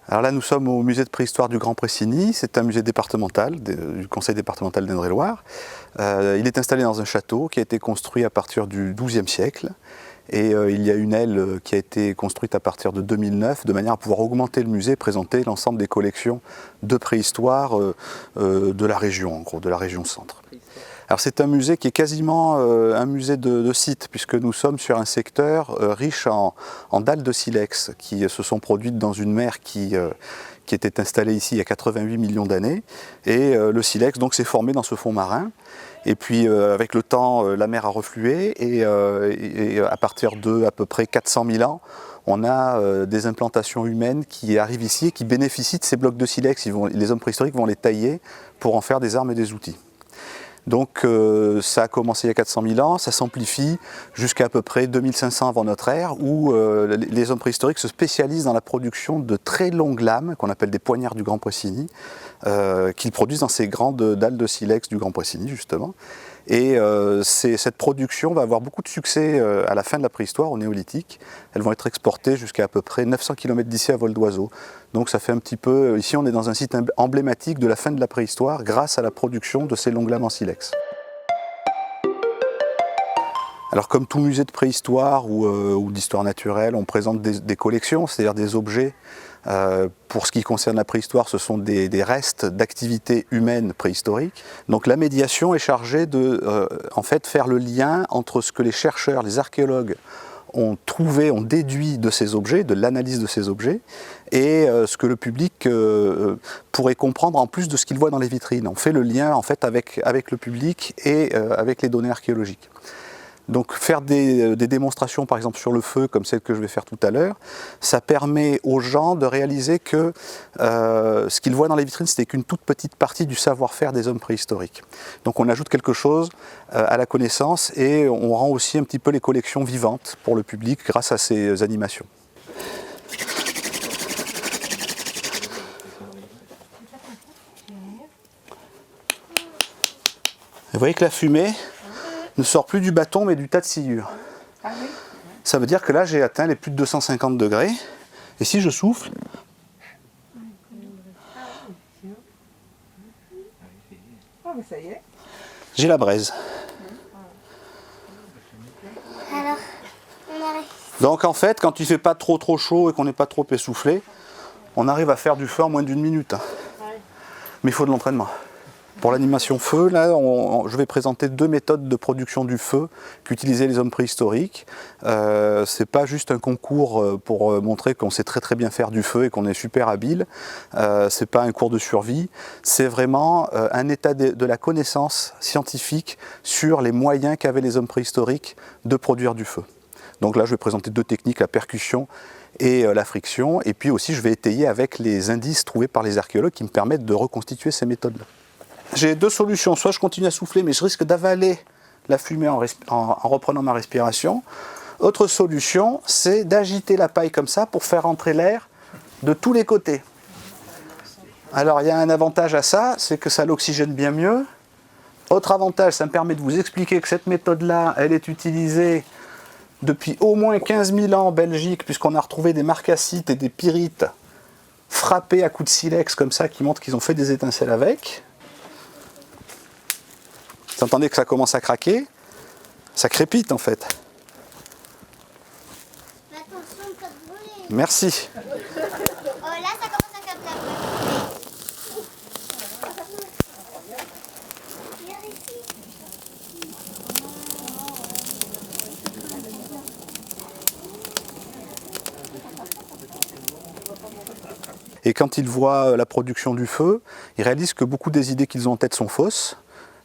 Alors là, nous sommes au musée de préhistoire du Grand Pressigny. C'est un musée départemental du conseil départemental d'Indre-et-Loire. Il est installé dans un château qui a été construit à partir du XIIe siècle. Et il y a une aile qui a été construite à partir de 2009 de manière à pouvoir augmenter le musée, présenter l'ensemble des collections de préhistoire de la région, en gros, de la région centre. Alors c'est un musée qui est quasiment un musée de site, puisque nous sommes sur un secteur riche en dalles de silex qui se sont produites dans une mer qui était installée ici il y a 88 millions d'années. Et le silex donc s'est formé dans ce fond marin. Et puis avec le temps, la mer a reflué et à partir de à peu près 400 000 ans, on a des implantations humaines qui arrivent ici et qui bénéficient de ces blocs de silex. Les hommes préhistoriques vont les tailler pour en faire des armes et des outils. Donc ça a commencé il y a 400 000 ans, ça s'amplifie jusqu'à à peu près 2500 avant notre ère, où les hommes préhistoriques se spécialisent dans la production de très longues lames, qu'on appelle des poignards du Grand Pressigny, qu'ils produisent dans ces grandes dalles de silex du Grand Pressigny justement. Et cette production va avoir beaucoup de succès à la fin de la préhistoire, au néolithique. Elles vont être exportées jusqu'à à peu près 900 km d'ici à vol d'oiseau. Donc ça fait un petit peu... Ici on est dans un site emblématique de la fin de la préhistoire grâce à la production de ces longues lames en silex. Alors comme tout musée de préhistoire ou d'histoire naturelle, on présente des collections, c'est-à-dire des objets. Pour ce qui concerne la préhistoire, ce sont des restes d'activités humaines préhistoriques. Donc la médiation est chargée de en fait, faire le lien entre ce que les chercheurs, les archéologues ont trouvé, ont déduit de ces objets, de l'analyse de ces objets, et ce que le public pourrait comprendre en plus de ce qu'il voit dans les vitrines. On fait le lien en fait, avec le public et avec les données archéologiques. Donc faire des démonstrations par exemple sur le feu, comme celle que je vais faire tout à l'heure, ça permet aux gens de réaliser que ce qu'ils voient dans les vitrines, c'était qu'une toute petite partie du savoir-faire des hommes préhistoriques. Donc on ajoute quelque chose à la connaissance et on rend aussi un petit peu les collections vivantes pour le public grâce à ces animations. Vous voyez que la fumée ne sort plus du bâton mais du tas de sciure. Ah oui. Ça veut dire que là j'ai atteint les plus de 250 degrés et si je souffle, j'ai la braise. Alors, donc en fait quand il ne fait pas trop chaud et qu'on n'est pas trop essoufflé, on arrive à faire du feu en moins d'une minute. Mais il faut de l'entraînement. Pour l'animation feu, là, je vais présenter deux méthodes de production du feu qu'utilisaient les hommes préhistoriques. C'est pas juste un concours pour montrer qu'on sait très bien faire du feu et qu'on est super habile. C'est pas un cours de survie. C'est vraiment un état de la connaissance scientifique sur les moyens qu'avaient les hommes préhistoriques de produire du feu. Donc là, je vais présenter deux techniques, la percussion et la friction. Et puis aussi, je vais étayer avec les indices trouvés par les archéologues qui me permettent de reconstituer ces méthodes-là. J'ai deux solutions, soit je continue à souffler mais je risque d'avaler la fumée en reprenant ma respiration. Autre solution, c'est d'agiter la paille comme ça pour faire entrer l'air de tous les côtés. Alors il y a un avantage à ça, c'est que ça l'oxygène bien mieux. Autre avantage, ça me permet de vous expliquer que cette méthode-là, elle est utilisée depuis au moins 15 000 ans en Belgique, puisqu'on a retrouvé des marcassites et des pyrites frappés à coups de silex comme ça, qui montrent qu'ils ont fait des étincelles avec. Vous entendez que ça commence à craquer, ça crépite en fait. Attention, pas de brûler. Merci. Oh là, ça commence à capter. Viens ici. Et quand ils voient la production du feu, ils réalisent que beaucoup des idées qu'ils ont en tête sont fausses.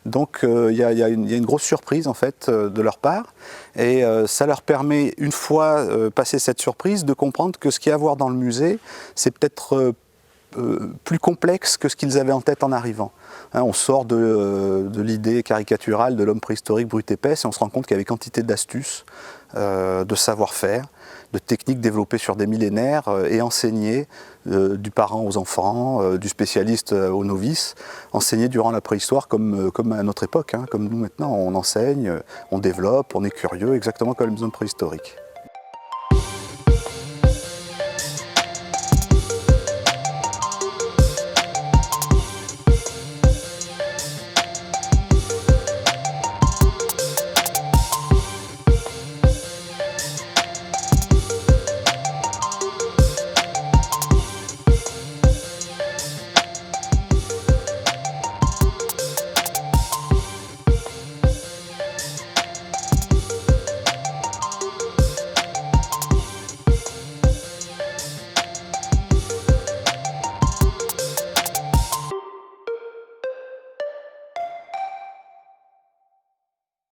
Donc il y a une grosse surprise en fait de leur part et ça leur permet, une fois passé cette surprise, de comprendre que ce qu'il y a à voir dans le musée, c'est peut-être plus complexe que ce qu'ils avaient en tête en arrivant. Hein, on sort de l'idée caricaturale de l'homme préhistorique brut épaisse et on se rend compte qu'il y avait quantité d'astuces, de savoir-faire, de techniques développées sur des millénaires et enseignées du parent aux enfants, du spécialiste aux novices, enseignées durant la préhistoire comme à notre époque, hein, comme nous maintenant, on enseigne, on développe, on est curieux, exactement comme les hommes préhistoriques.